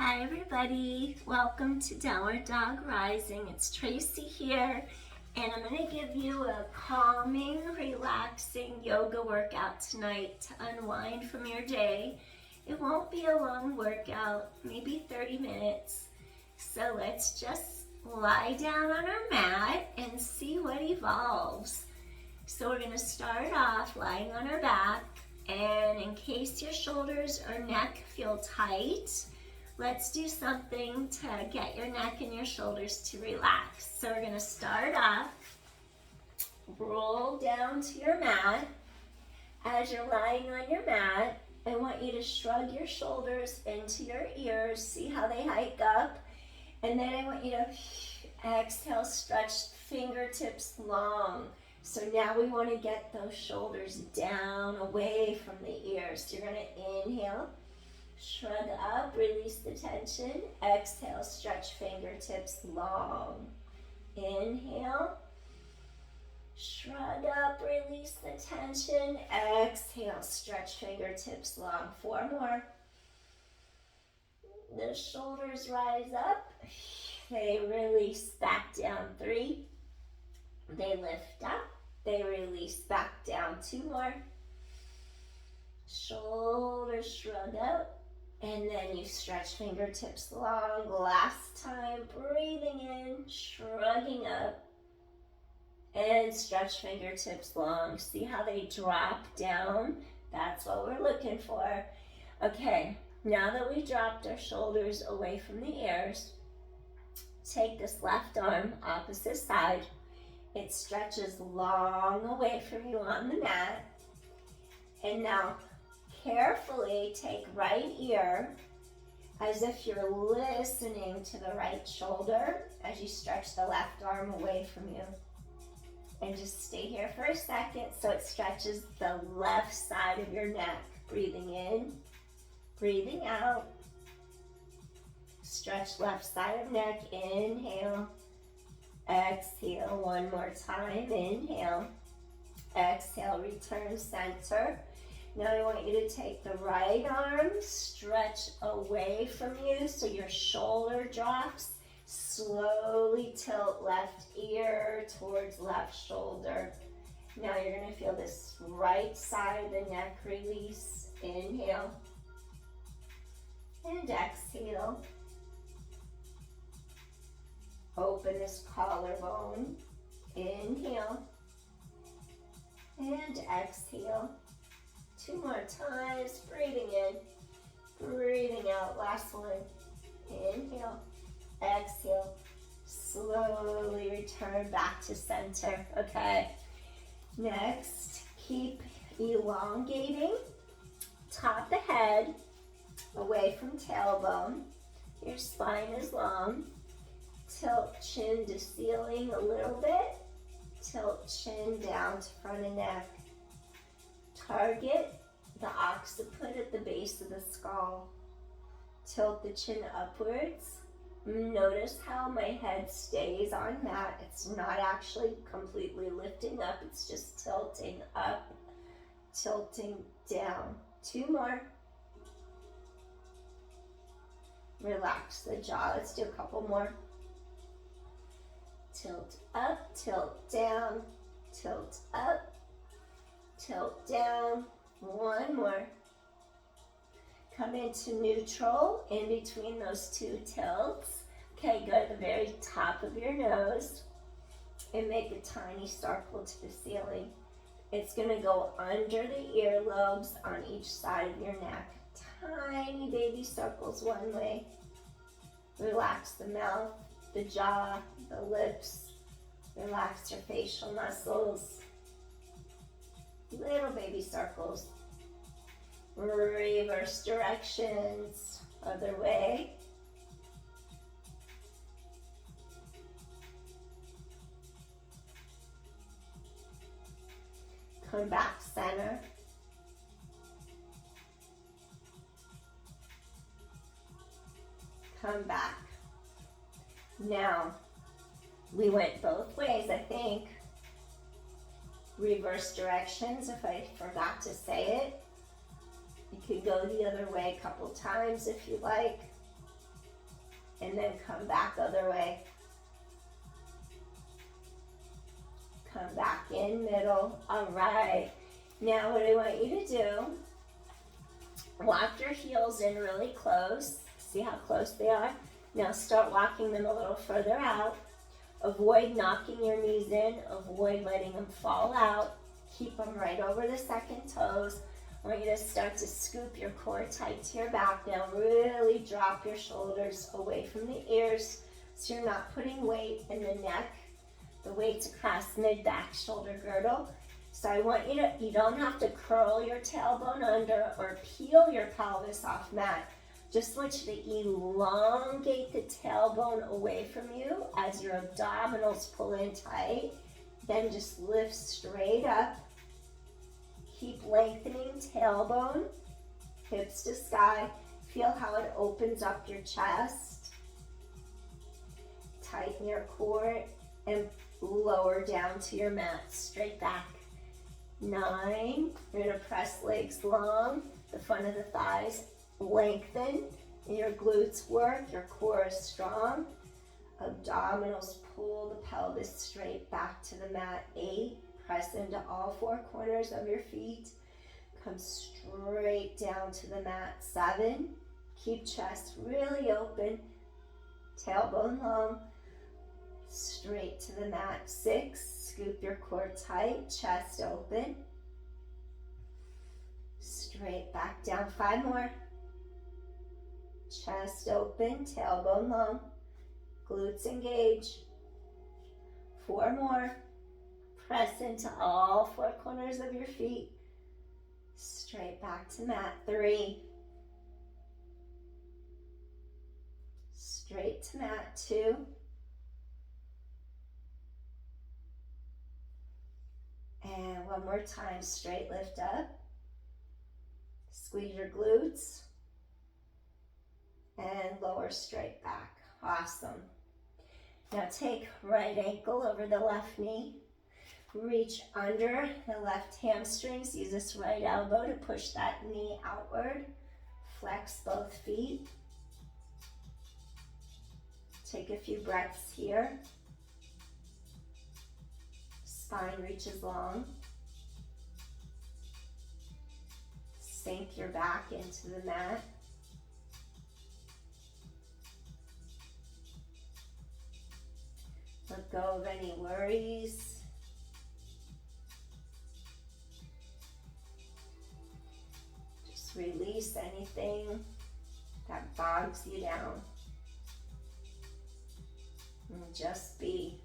Hi everybody, welcome to Downward Dog Rising. It's Tracy here, and I'm going to give you a calming, relaxing yoga workout tonight to unwind from your day. It won't be a long workout, maybe 30 minutes. So let's just lie down on our mat and see what evolves. So we're going to start off lying on our back, and in case your shoulders or neck feel tight, let's do something to get your neck and your shoulders to relax. So we're going to start off, roll down to your mat. As you're lying on your mat, I want you to shrug your shoulders into your ears, see how they hike up. And then I want you to exhale, stretch fingertips long. So now we want to get those shoulders down, away from the ears. So you're going to inhale. Shrug up, release the tension. Exhale, stretch fingertips long. Inhale. Shrug up, release the tension. Exhale, stretch fingertips long. 4 more. The shoulders rise up. They release back down. 3. They lift up. They release back down. 2 more. Shoulders shrug up. And then you stretch fingertips long. Last time, breathing in, shrugging up, and stretch fingertips long. See how they drop down? That's what we're looking for. Okay, now that we dropped our shoulders away from the ears, take this left arm, opposite side. It stretches long away from you on the mat. And now, carefully take right ear as if you're listening to the right shoulder as you stretch the left arm away from you. And just stay here for a second so it stretches the left side of your neck. Breathing in, breathing out. Stretch left side of neck. Inhale. Exhale. One more time. Inhale. Exhale. Return center. Now I want you to take the right arm, stretch away from you so your shoulder drops. Slowly tilt left ear towards left shoulder. Now you're going to feel this right side of the neck release. Inhale and exhale. Open this collarbone. Inhale and exhale. 2 more times, breathing in, breathing out. Last one. Inhale, exhale. Slowly return back to center. Okay. Next, keep elongating top of head away from tailbone. Your spine is long. Tilt chin to ceiling a little bit. Tilt chin down to front of neck. Target the occiput at the base of the skull. Tilt the chin upwards. Notice how my head stays on mat. It's not actually completely lifting up. It's just tilting up, tilting down. 2 more. Relax the jaw. Let's do a couple more. Tilt up, tilt down, tilt up. Tilt down. 1 more. Come into neutral in between those 2 tilts. Okay, go to the very top of your nose and make a tiny circle to the ceiling. It's going to go under the earlobes on each side of your neck. Tiny baby circles one way. Relax the mouth, the jaw, the lips. Relax your facial muscles. Little baby circles. Reverse directions. Other way. Come back center. Come back. Now, we went both ways, I think. Reverse directions, if I forgot to say it. You could go the other way a couple times if you like. and then come back other way. Come back in, middle. All right. Now what I want you to do, walk your heels in really close. See how close they are? Now start walking them a little further out. Avoid knocking your knees in. Avoid letting them fall out. Keep them right over the second toes. I want you to start to scoop your core tight to your back now. Really drop your shoulders away from the ears so you're not putting weight in the neck. The weight's across mid-back shoulder girdle. So I want you to, you don't have to curl your tailbone under or peel your pelvis off mat. Just want you to elongate the tailbone away from you as your abdominals pull in tight. Then just lift straight up. Keep lengthening tailbone, hips to sky. Feel how it opens up your chest. Tighten your core and lower down to your mat, straight back. 9, you're gonna press legs long, the front of the thighs lengthen, and your glutes work, your core is strong. Abdominals pull the pelvis straight back to the mat. 8, press into all 4 corners of your feet. Come straight down to the mat. 7, keep chest really open, tailbone long, straight to the mat. 6, scoop your core tight, chest open, straight back down. 5 more. Chest open, tailbone long, glutes engage. 4 more. Press into all 4 corners of your feet. Straight back to mat. 3. Straight to mat. 2. And one more time, straight lift up. Squeeze your glutes. And lower straight back. Awesome. Now take right ankle over the left knee. Reach under the left hamstrings. Use this right elbow to push that knee outward. Flex both feet. Take a few breaths here. Spine reaches long. Sink your back into the mat. Let go of any worries. Just release anything that bogs you down. And just be.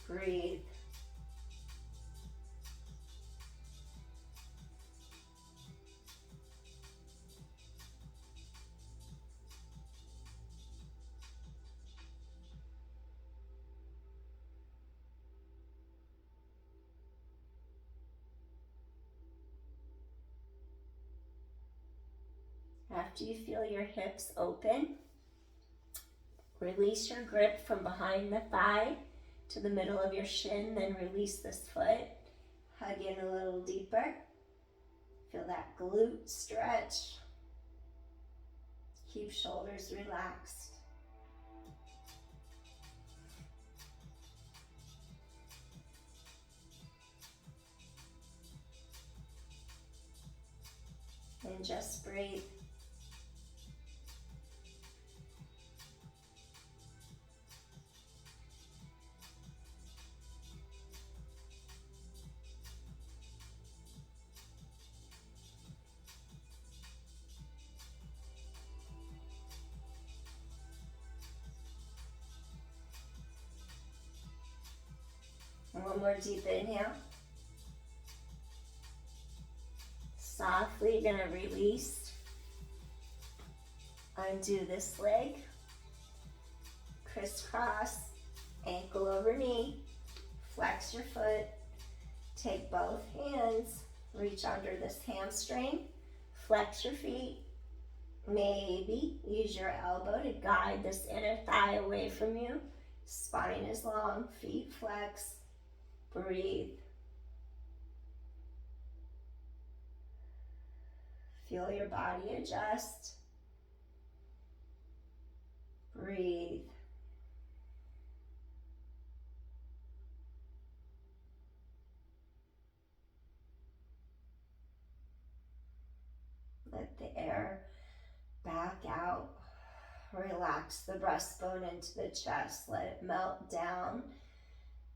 Breathe. After you feel your hips open, release your grip from behind the thigh to the middle of your shin, then release this foot. Hug in a little deeper. Feel that glute stretch. Keep shoulders relaxed. And just breathe. And one more deep inhale. Softly, you're going to release. Undo this leg. Crisscross, ankle over knee. Flex your foot. Take both hands. Reach under this hamstring. Flex your feet. Maybe use your elbow to guide this inner thigh away from you. Spine is long, feet flex. Breathe. Feel your body adjust. Breathe. Let the air back out. Relax the breastbone into the chest. Let it melt down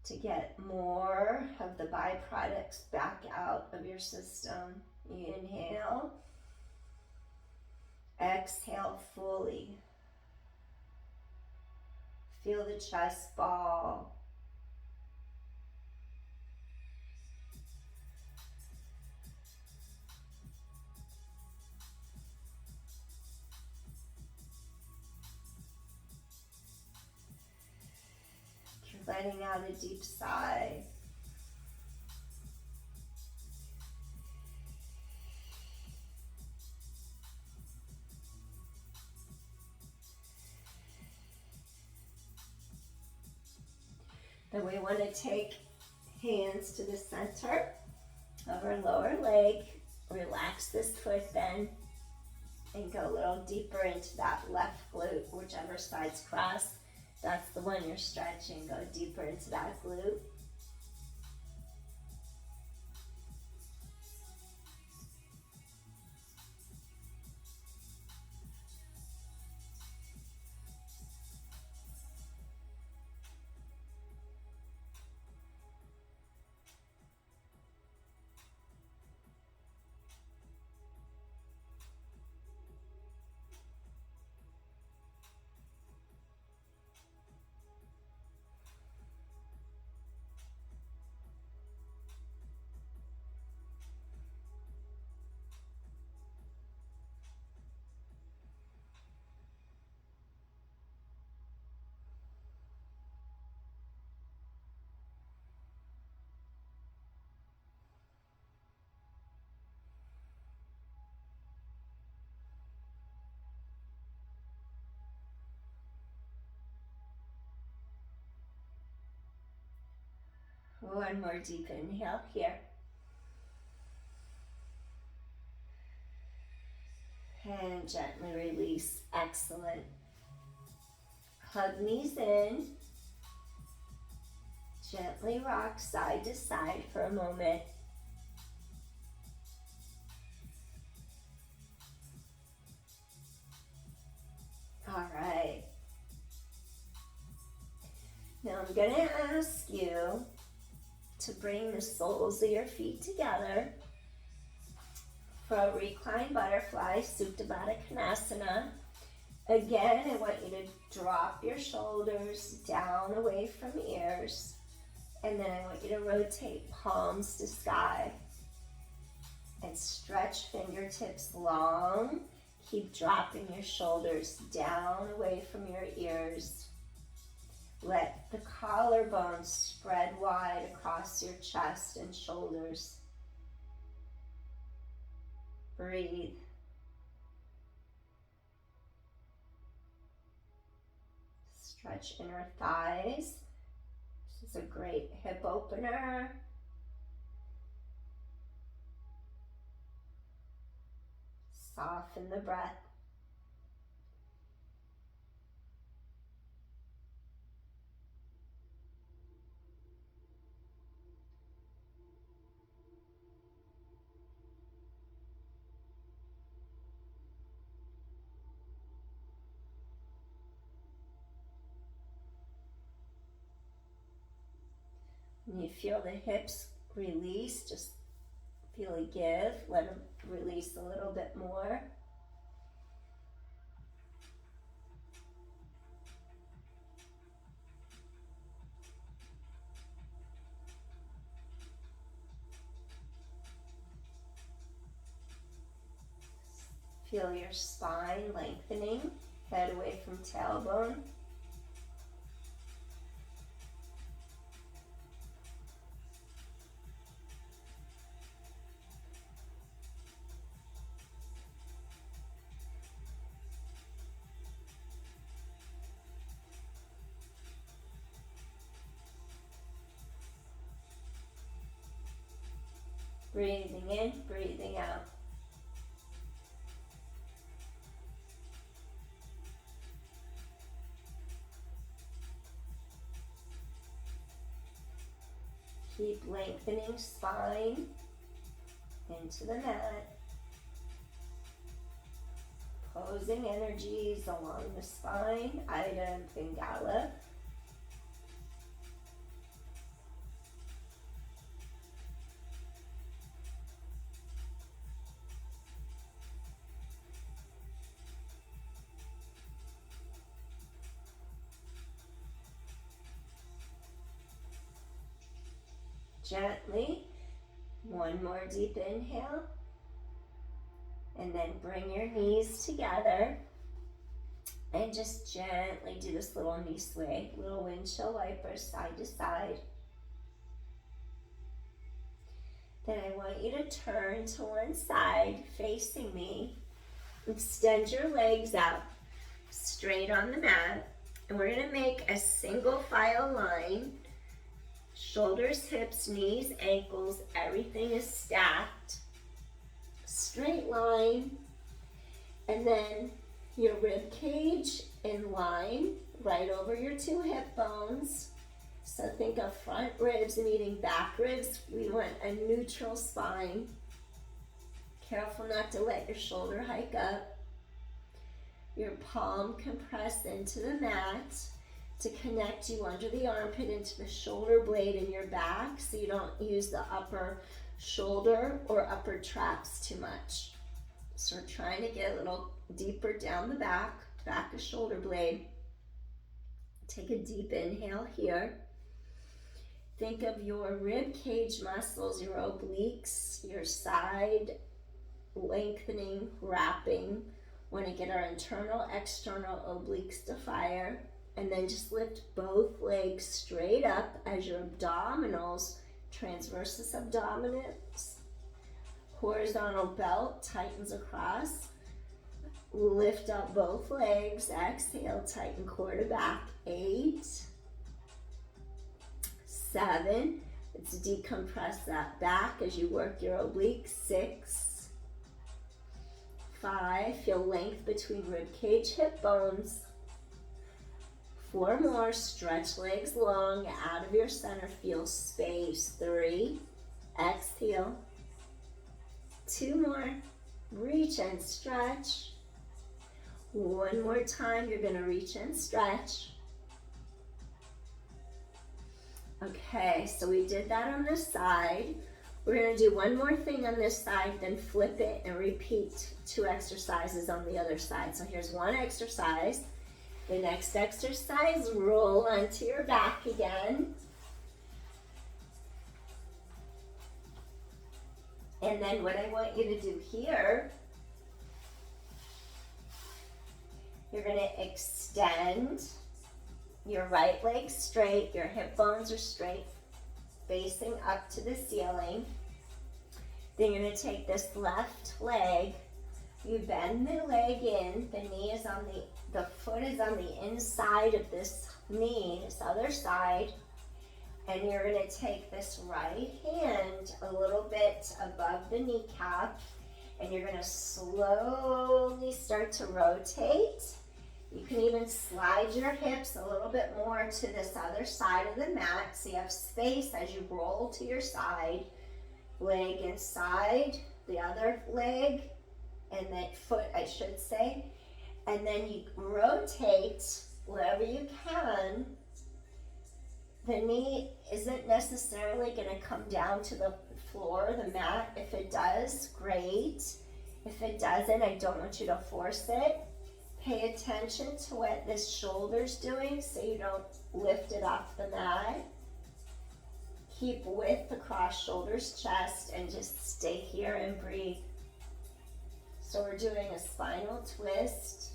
to get more of the byproducts back out of your system. Inhale. Exhale fully. Feel the chest ball. You're letting out a deep sigh. Then we want to take hands to the center of our lower leg. Relax this foot bend and go a little deeper into that left glute, whichever side's crossed. That's the one you're stretching. Go deeper into that glute. One more deep inhale here. And gently release. Excellent. Hug knees in. Gently rock side to side for a moment. All right. Now I'm going to ask you to bring the soles of your feet together for a reclined butterfly, Supta Baddha Konasana. Again, I want you to drop your shoulders down away from ears, and then I want you to rotate palms to sky and stretch fingertips long. Keep dropping your shoulders down away from your ears. Let the collarbones spread wide across your chest and shoulders. Breathe. Stretch inner thighs. This is a great hip opener. Soften the breath. When you feel the hips release, just feel a give. Let them release a little bit more. Feel your spine lengthening, head away from tailbone. Breathing in, breathing out. Keep lengthening spine into the mat. Posing energies along the spine, Ida and Pingala. Gently, one more deep inhale, and then bring your knees together and just gently do this little knee sway, little windshield wipers side to side. Then I want you to turn to one side facing me. Extend your legs out straight on the mat, and we're going to make a single file line. Shoulders, hips, knees, ankles, everything is stacked. Straight line. And then your rib cage in line right over your two hip bones. So think of front ribs meeting back ribs. We want a neutral spine. Careful not to let your shoulder hike up. Your palm compress into the mat to connect you under the armpit into the shoulder blade in your back so you don't use the upper shoulder or upper traps too much. So we're trying to get a little deeper down the back of shoulder blade. Take a deep inhale here. Think of your rib cage muscles, your obliques, your side lengthening, wrapping. Want to get our internal, external obliques to fire. And then just lift both legs straight up as your abdominals, transversus abdominis, horizontal belt tightens across. Lift up both legs, exhale, tighten core to back. 8, 7, let's decompress that back as you work your obliques. 6, 5, feel length between rib cage, hip bones. 4 more, stretch legs long, out of your center, feel space. 3, exhale. 2 more, reach and stretch. 1 more time, you're gonna reach and stretch. Okay, so we did that on this side. We're gonna do one more thing on this side, then flip it and repeat 2 exercises on the other side. So here's one exercise. The next exercise, roll onto your back again. And then what I want you to do here, you're going to extend your right leg straight, your hip bones are straight, facing up to the ceiling. Then you're going to take this left leg, you bend the leg in, the knee is on the foot is on the inside of this knee, this other side, and you're going to take this right hand a little bit above the kneecap, and you're going to slowly start to rotate. You can even slide your hips a little bit more to this other side of the mat so you have space as you roll to your side. Leg inside, the other leg, and then foot, I should say. And then you rotate wherever you can. The knee isn't necessarily going to come down to the floor, the mat. If it does, great. If it doesn't, I don't want you to force it. Pay attention to what this shoulder's doing so you don't lift it off the mat. Keep width across shoulders, chest, and just stay here and breathe. So we're doing a spinal twist.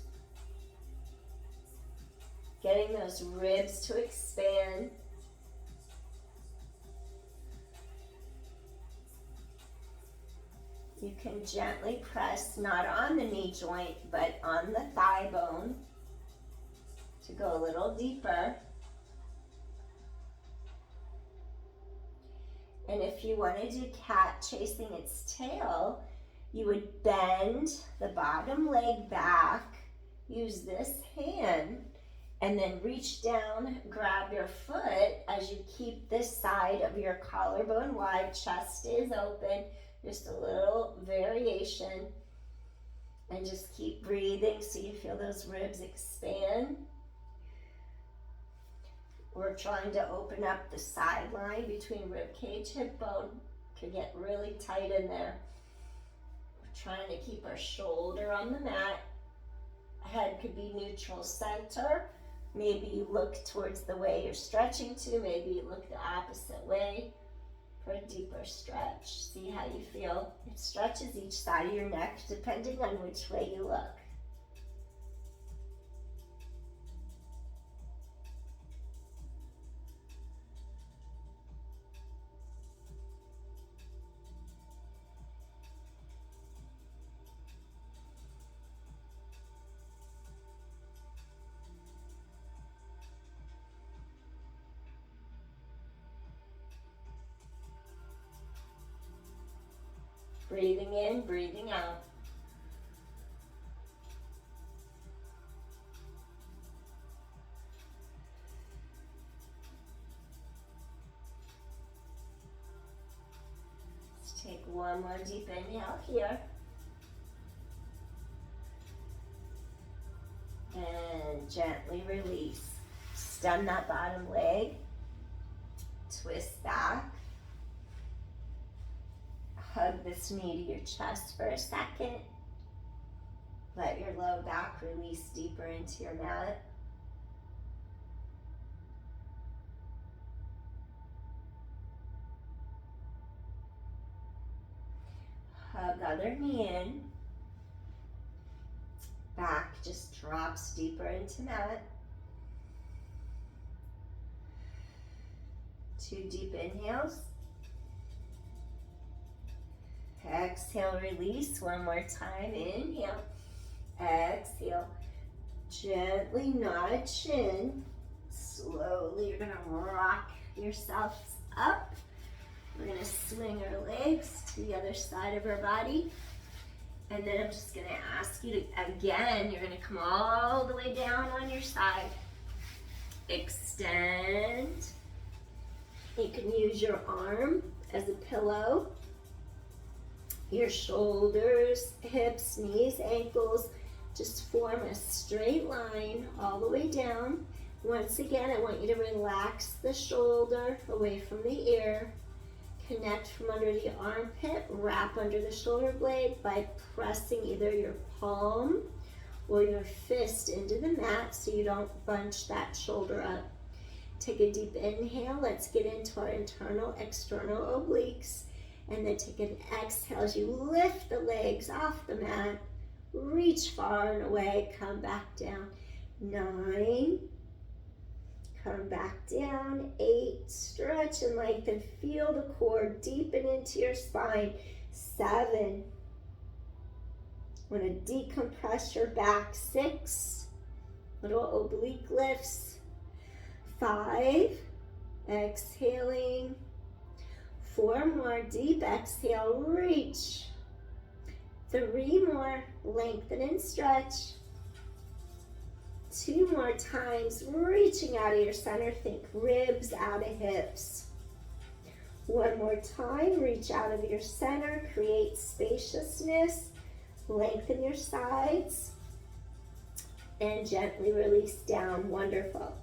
Getting those ribs to expand. You can gently press, not on the knee joint, but on the thigh bone to go a little deeper. And if you want to do cat chasing its tail, you would bend the bottom leg back, use this hand, And then reach down, grab your foot as you keep this side of your collarbone wide, chest is open, just a little variation. And just keep breathing so you feel those ribs expand. We're trying to open up the side line between rib cage, hip bone. Could get really tight in there. We're trying to keep our shoulder on the mat. Head could be neutral center. Maybe you look towards the way you're stretching to. Maybe you look the opposite way for a deeper stretch. See how you feel. It stretches each side of your neck depending on which way you look. Breathing in, breathing out. Let's take one more deep inhale here. And gently release. Stem that bottom leg. Twist back. Hug this knee to your chest for a second. Let your low back release deeper into your mat. Hug other knee in. Back just drops deeper into mat. 2 deep inhales. Exhale, release. One more time. Inhale. Exhale. Gently nod chin. Slowly, you're going to rock yourselves up. We're going to swing our legs to the other side of our body. And then I'm just going to ask you to, again, you're going to come all the way down on your side. Extend. You can use your arm as a pillow. Your shoulders, hips, knees, ankles, just form a straight line all the way down. Once again, I want you to relax the shoulder away from the ear. Connect from under the armpit, wrap under the shoulder blade by pressing either your palm or your fist into the mat so you don't bunch that shoulder up. Take a deep inhale. Let's get into our internal, external obliques. And then take an exhale as you lift the legs off the mat. Reach far and away. Come back down. 9. Come back down. 8. Stretch and lengthen. Feel the core deepen into your spine. 7. Want to decompress your back. 6. Little oblique lifts. 5. Exhaling. 4 more, deep exhale, reach. 3 more, lengthen and stretch. 2 more times, reaching out of your center, think ribs out of hips. 1 more time, reach out of your center, create spaciousness, lengthen your sides, and gently release down, wonderful.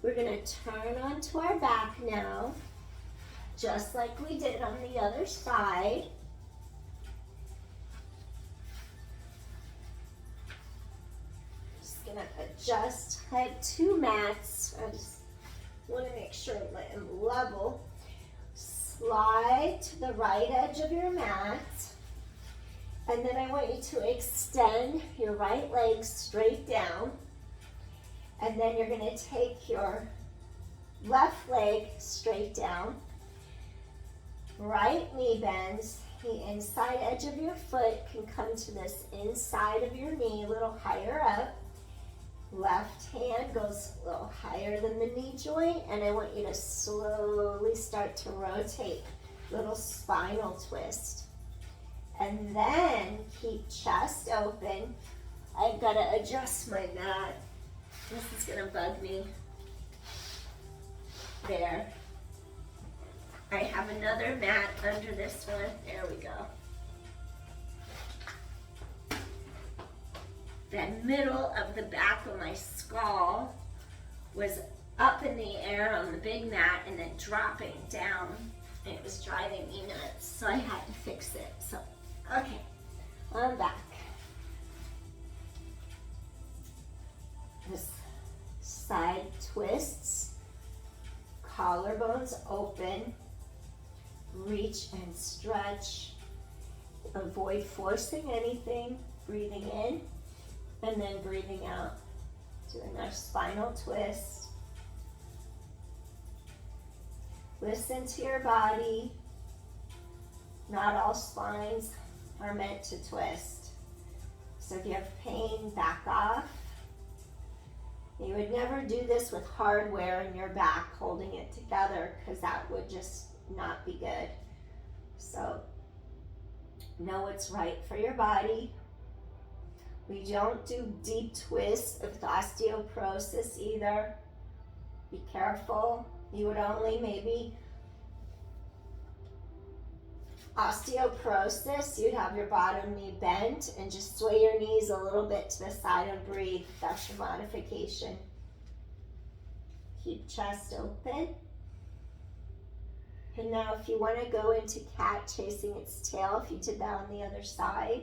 We're gonna turn onto our back now. Just like we did on the other side. Just gonna adjust. I have 2 mats. I just want to make sure I am level. Slide to the right edge of your mat. And then I want you to extend your right leg straight down. And then you're gonna take your left leg straight down. Right knee bends, the inside edge of your foot can come to this inside of your knee, a little higher up. Left hand goes a little higher than the knee joint, and I want you to slowly start to rotate, little spinal twist. And then keep chest open. I've got to adjust my mat. This is gonna bug me. There. I have another mat under this one. There we go. The middle of the back of my skull was up in the air on the big mat and then dropping down. And it was driving me nuts, so I had to fix it. So, okay, I'm back. This side twists, collarbones open, reach and stretch. Avoid forcing anything, breathing in and then breathing out. Doing our spinal twist. Listen to your body. Not all spines are meant to twist. So if you have pain, back off. You would never do this with hardware in your back, holding it together, because that would just not be good. So know what's right for your body. We don't do deep twists with osteoporosis either. Be careful. You would only maybe osteoporosis, you'd have your bottom knee bent and just sway your knees a little bit to the side and breathe. That's your modification. Keep chest open. And now if you want to go into cat chasing its tail, if you did that on the other side,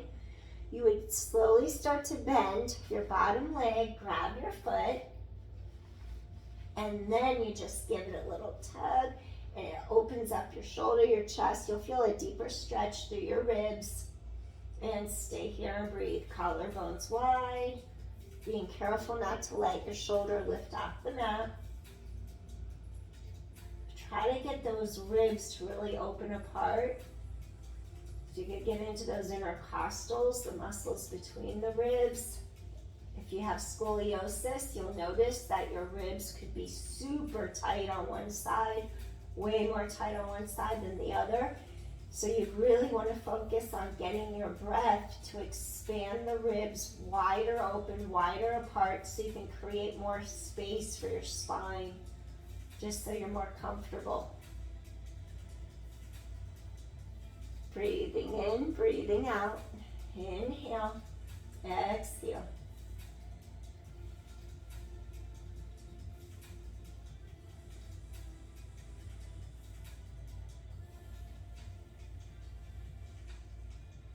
you would slowly start to bend your bottom leg, grab your foot, and then you just give it a little tug, and it opens up your shoulder, your chest. You'll feel a deeper stretch through your ribs. And stay here and breathe. Collarbones wide. Being careful not to let your shoulder lift off the mat. Try to get those ribs to really open apart. So you can get into those intercostals, the muscles between the ribs. If you have scoliosis, you'll notice that your ribs could be super tight on one side, way more tight on one side than the other. So you really want to focus on getting your breath to expand the ribs wider open, wider apart, so you can create more space for your spine, just so you're more comfortable. Breathing in, breathing out. Inhale, exhale.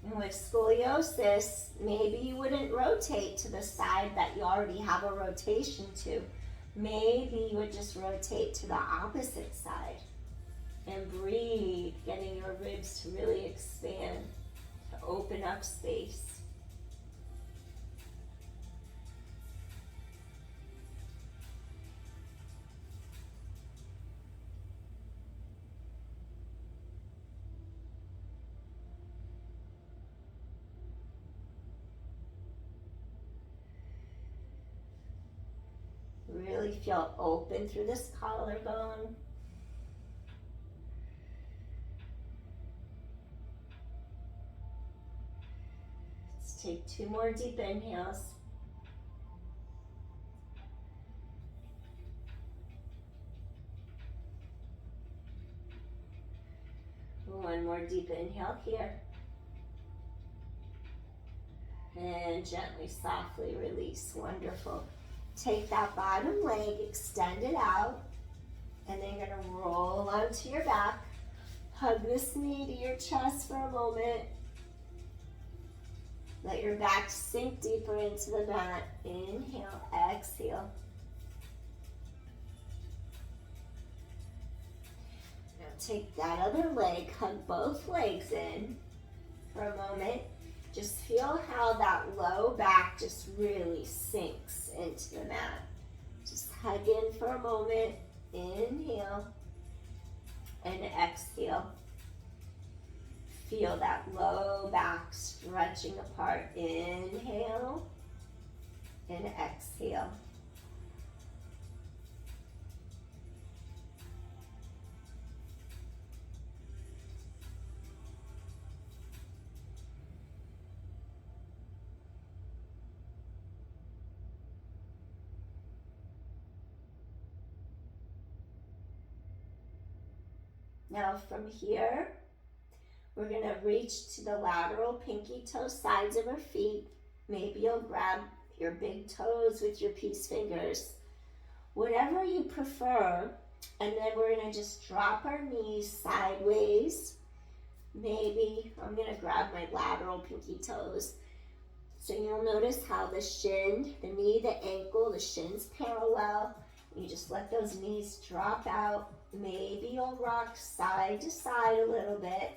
And with scoliosis, maybe you wouldn't rotate to the side that you already have a rotation to. Maybe you would just rotate to the opposite side. And breathe, getting your ribs to really expand, to open up space. Really feel open through this collarbone. Let's take 2 more deep inhales. One more deep inhale here. And gently, softly release. Wonderful. Take that bottom leg, extend it out, and then you're going to roll onto your back. Hug this knee to your chest for a moment. Let your back sink deeper into the mat. Inhale, exhale. Now take that other leg, hug both legs in for a moment. Just feel how that low back just really sinks into the mat. Just hug in for a moment. Inhale and exhale. Feel that low back stretching apart. Inhale and exhale. Now from here, we're going to reach to the lateral pinky toe sides of our feet. Maybe you'll grab your big toes with your peace fingers. Whatever you prefer. And then we're going to just drop our knees sideways. Maybe I'm going to grab my lateral pinky toes. So you'll notice how the shin, the knee, the ankle, the shin's parallel. You just let those knees drop out. Maybe you'll rock side to side a little bit.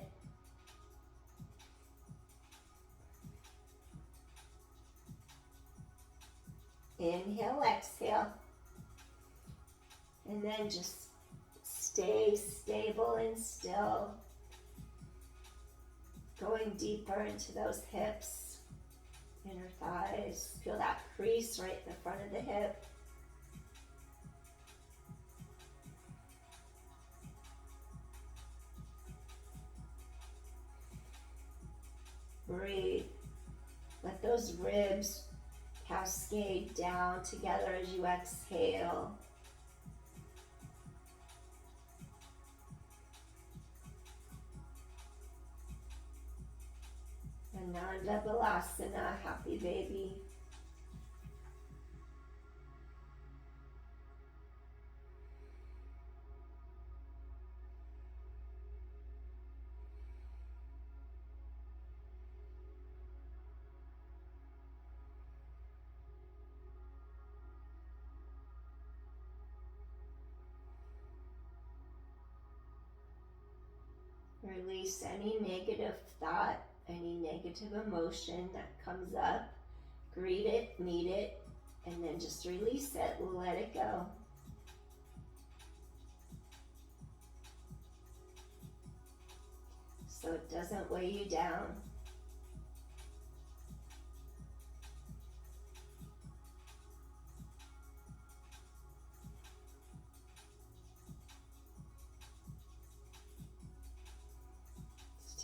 Inhale, exhale. And then just stay stable and still. Going deeper into those hips, inner thighs. Feel that crease right in the front of the hip. Breathe. Let those ribs cascade down together as you exhale. Ananda Balasana, happy baby. Release any negative thought, any negative emotion that comes up. Greet it, meet it, and then just release it. Let it go. So it doesn't weigh you down.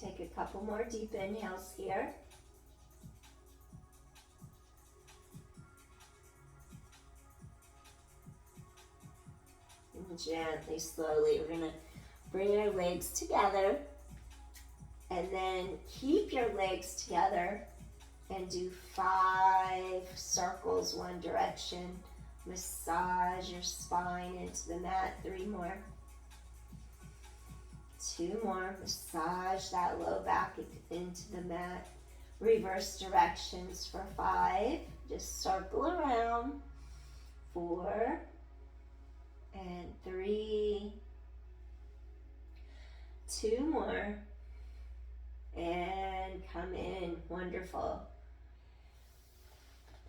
Take a couple more deep inhales here. And gently, slowly, we're going to bring our legs together. And then keep your legs together and do 5 circles one direction. Massage your spine into the mat. 3 more. 2 more. Massage that low back into the mat. Reverse directions for 5. Just circle around. 4 and 3. 2 more. And come in. Wonderful.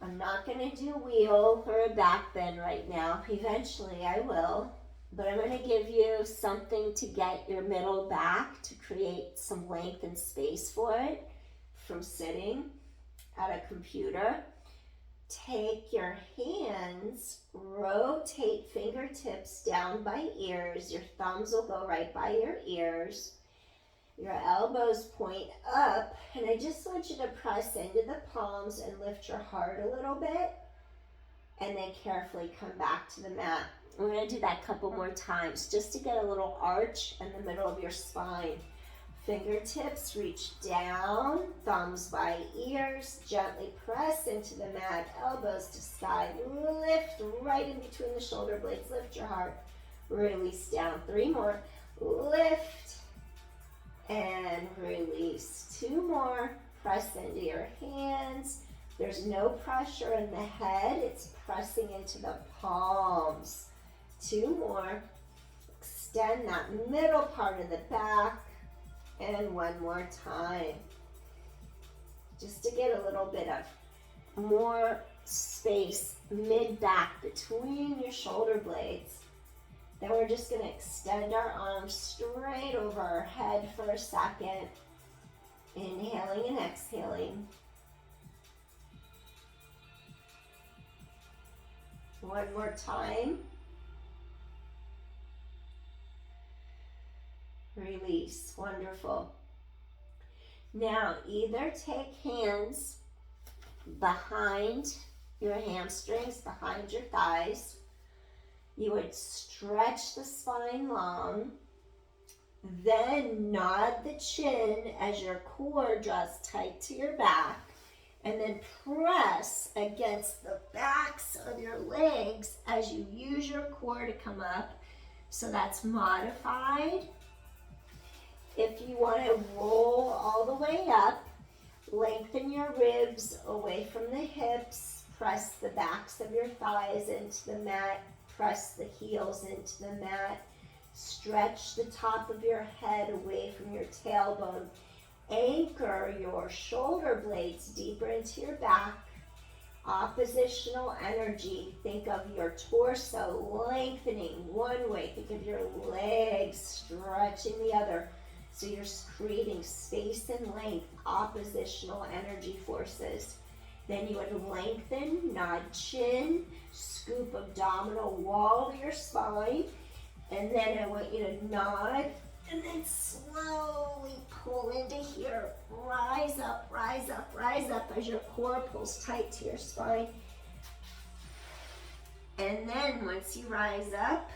I'm not going to do a wheel or a back bend right now. Eventually I will. But I'm going to give you something to get your middle back to create some length and space for it from sitting at a computer. Take your hands, rotate fingertips down by ears. Your thumbs will go right by your ears. Your elbows point up, and I just want you to press into the palms and lift your heart a little bit, and then carefully come back to the mat. We're going to do that a couple more times just to get a little arch in the middle of your spine. Fingertips reach down, thumbs by ears, gently press into the mat, elbows to side, lift right in between the shoulder blades, lift your heart, release down. 3 more, lift and release. 2 more, press into your hands. There's no pressure in the head, it's pressing into the palms. 2 more, extend that middle part of the back. And 1 more time, just to get a little bit of more space mid-back between your shoulder blades. Then we're just going to extend our arms straight over our head for a second, inhaling and exhaling. 1 more time. Release. Wonderful. Now either take hands behind your hamstrings, behind your thighs. You would stretch the spine long, Then nod the chin as your core draws tight to your back. And then press against the backs of your legs as you use your core to come up. So that's modified. If you want to roll all the way up, lengthen your ribs away from the hips. Press the backs of your thighs into the mat. Press the heels into the mat. Stretch the top of your head away from your tailbone. Anchor your shoulder blades deeper into your back. Oppositional energy. Think of your torso lengthening one way. Think of your legs stretching the other. So you're creating space and length, oppositional energy forces. Then you would lengthen, nod chin, scoop abdominal wall to your spine. And then I want you to nod and then slowly pull into here. Rise up, rise up, rise up as your core pulls tight to your spine. And then once you rise up,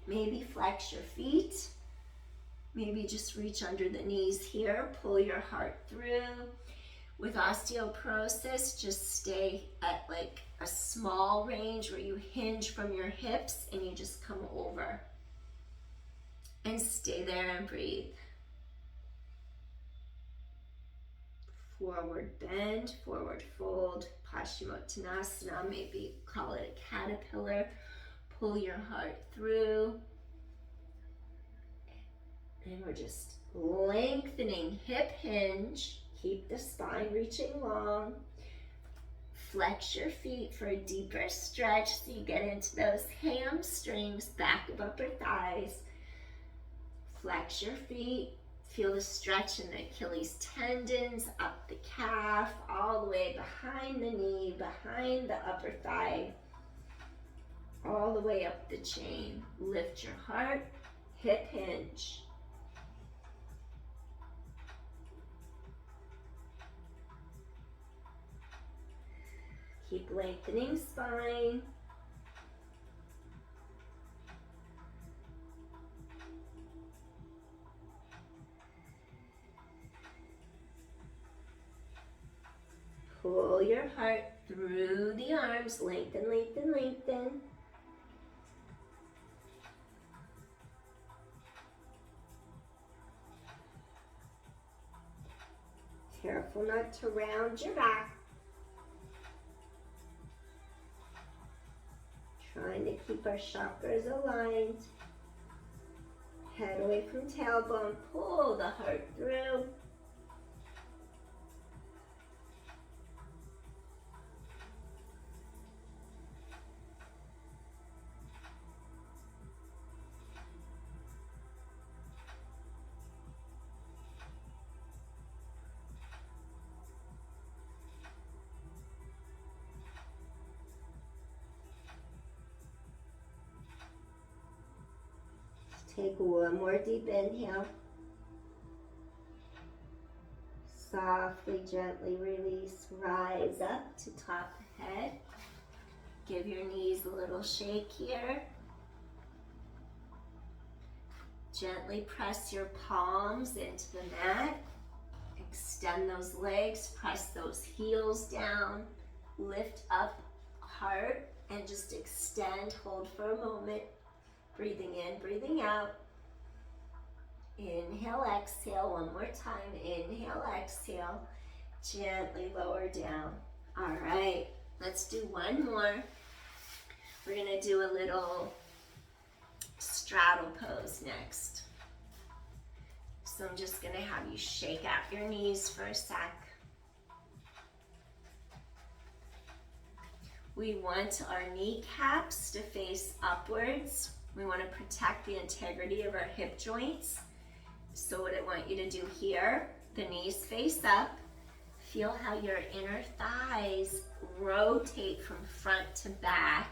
maybe flex your feet. Maybe just reach under the knees here. Pull your heart through. With osteoporosis, just stay at like a small range where you hinge from your hips and you just come over. And stay there and breathe. Forward bend, forward fold, Paschimottanasana, maybe call it a caterpillar. Pull your heart through. And we're just lengthening hip hinge. Keep the spine reaching long. Flex your feet for a deeper stretch so you get into those hamstrings, back of upper thighs. Flex your feet. Feel the stretch in the Achilles tendons, up the calf, all the way behind the knee, behind the upper thigh, all the way up the chain. Lift your heart, hip hinge. Keep lengthening spine. Pull your heart through the arms. Lengthen, lengthen, lengthen. Careful not to round your back. Trying to keep our chakras aligned. Head away from tailbone. Pull the heart through. Take one more deep inhale. Softly, gently release. Rise up to top of head. Give your knees a little shake here. Gently press your palms into the mat. Extend those legs. Press those heels down. Lift up heart and just extend. Hold for a moment. Breathing in, breathing out. Inhale, exhale. One more time. Inhale, exhale. Gently lower down. All right, let's do one more. We're gonna do a little straddle pose next. So I'm just gonna have you shake out your knees for a sec. We want our kneecaps to face upwards. We want to protect the integrity of our hip joints. So what I want you to do here, the knees face up. Feel how your inner thighs rotate from front to back.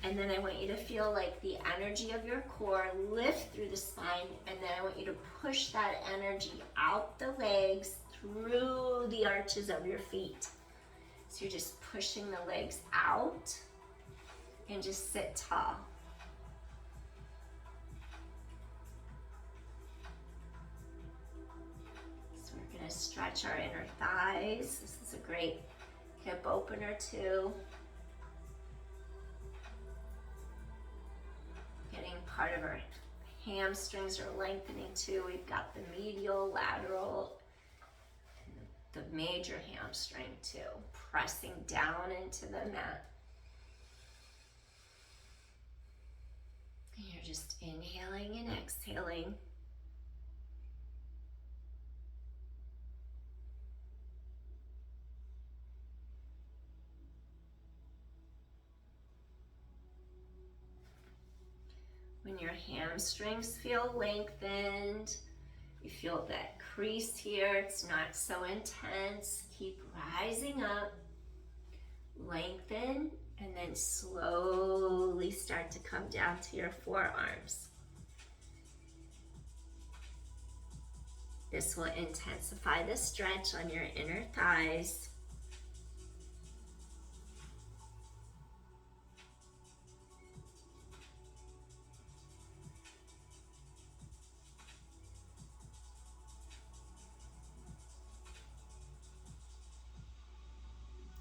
And then I want you to feel like the energy of your core lift through the spine. And then I want you to push that energy out the legs through the arches of your feet. So you're just pushing the legs out and just sit tall. to stretch our inner thighs. This is a great hip opener too. Getting part of our hamstrings are lengthening too. We've got the medial, lateral, and the major hamstring too, pressing down into the mat. And you're just inhaling and exhaling. When your hamstrings feel lengthened, you feel that crease here, it's not so intense. Keep rising up, lengthen, and then slowly start to come down to your forearms. This will intensify the stretch on your inner thighs.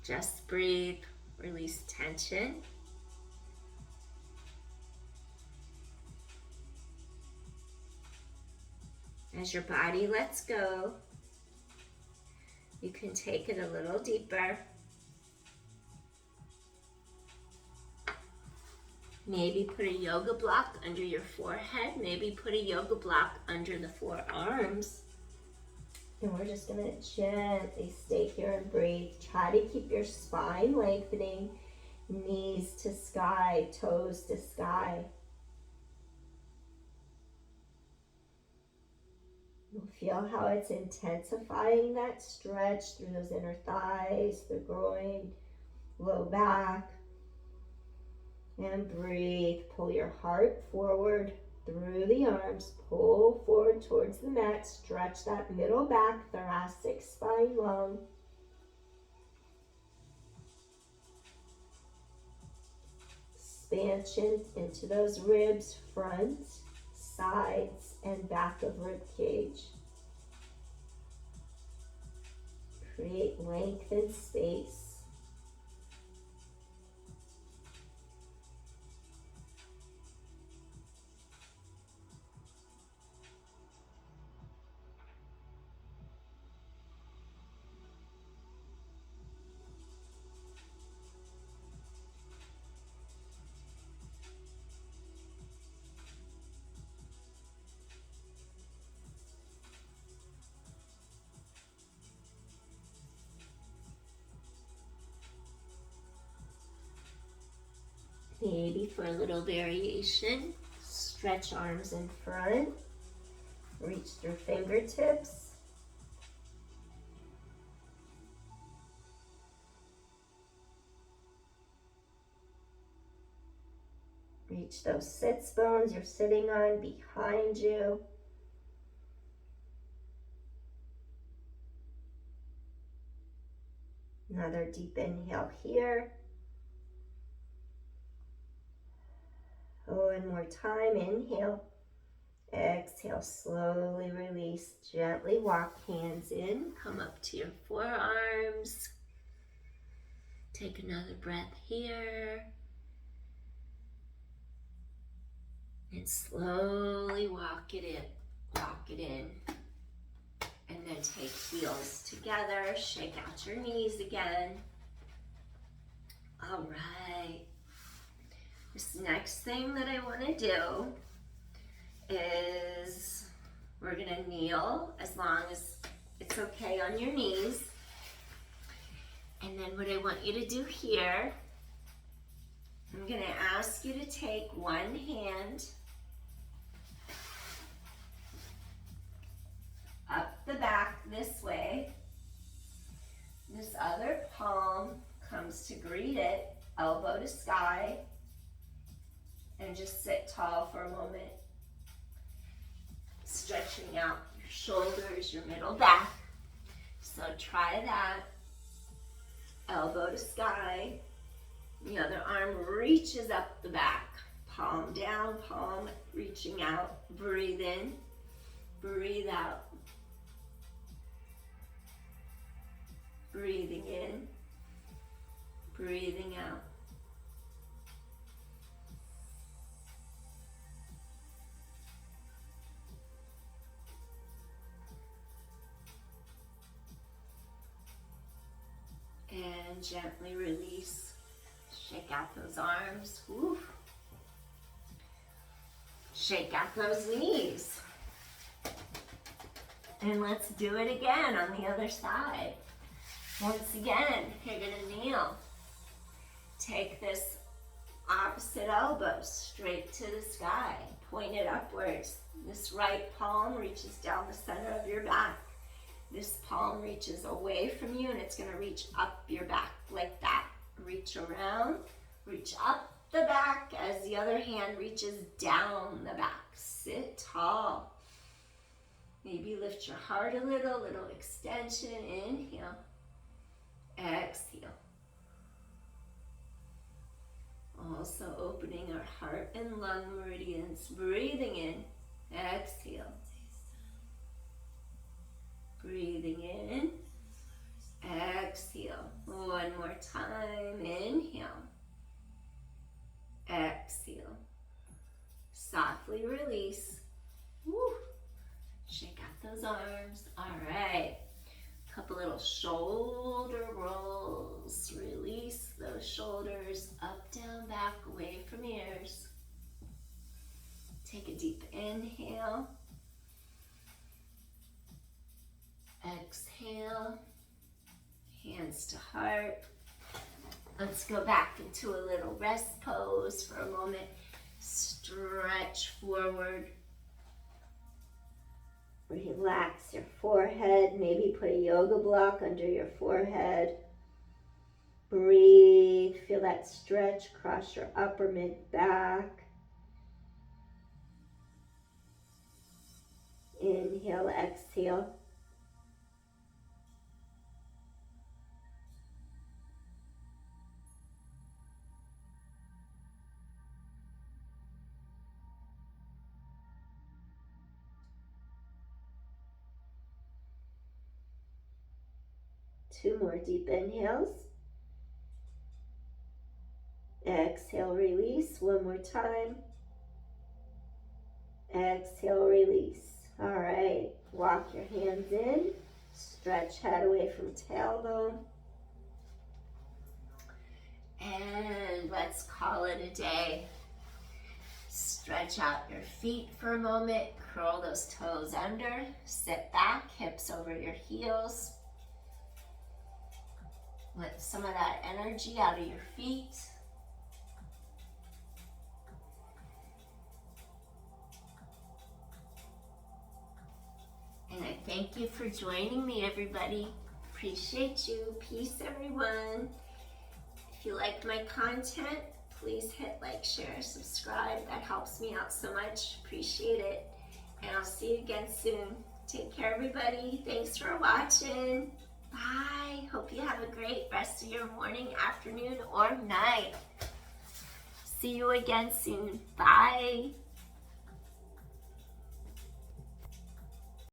Just breathe, release tension. As your body lets go, you can take it a little deeper. Maybe put a yoga block under your forehead. Maybe put a yoga block under the forearms. And we're just going to gently stay here and breathe. Try to keep your spine lengthening, knees to sky, toes to sky. You'll feel how it's intensifying that stretch through those inner thighs, the groin, low back. And breathe. Pull your heart forward through the arms. Pull forward towards the mat. Stretch that middle back, thoracic spine long. Expansion into those ribs, front, sides, and back of rib cage. Create length and space. Maybe for a little variation, stretch arms in front, reach through fingertips. Reach those sits bones you're sitting on behind you. Another deep inhale here. One more time, inhale. Exhale, slowly release. Gently walk hands in, come up to your forearms. Take another breath here. And slowly walk it in. And then take heels together, shake out your knees again. All right. This next thing that I want to do is we're going to kneel as long as it's okay on your knees. And then what I want you to do here, I'm going to ask you to take one hand up the back this way. This other palm comes to greet it, elbow to sky. And just sit tall for a moment. Stretching out your shoulders, your middle back. So try that. Elbow to sky. The other arm reaches up the back. Palm down, palm reaching out. Breathe in, breathe out. Breathing in, breathing out. And gently release. Shake out those arms. Woo. Shake out those knees. And let's do it again on the other side. Once again, you're gonna kneel. Take this opposite elbow straight to the sky. Point it upwards. This right palm reaches down the center of your back. This palm reaches away from you and it's gonna reach up your back like that. Reach around, reach up the back as the other hand reaches down the back. Sit tall. Maybe lift your heart a little extension. Inhale, exhale. Also opening our heart and lung meridians. Breathing in, exhale. Breathing in, exhale. One more time. Inhale, exhale. Softly release. Woo. Shake out those arms. All right. Couple little shoulder rolls. Release those shoulders up, down, back, away from ears. Take a deep inhale. Exhale. Hands to heart. Let's go back into a little rest pose for a moment. Stretch forward. Relax your forehead. Maybe put a yoga block under your forehead. Breathe. Feel that stretch across your upper mid back. Inhale, exhale. Two more deep inhales. Exhale, release. One more time. Exhale, release. All right. Walk your hands in. Stretch head away from tailbone. And let's call it a day. Stretch out your feet for a moment. Curl those toes under. Sit back, hips over your heels. Let some of that energy out of your feet. And I thank you for joining me, everybody. Appreciate you. Peace, everyone. If you like my content, please hit like, share, subscribe. That helps me out so much. Appreciate it. And I'll see you again soon. Take care, everybody. Thanks for watching. Bye. Hope you have a great rest of your morning, afternoon, or night. See you again soon. Bye.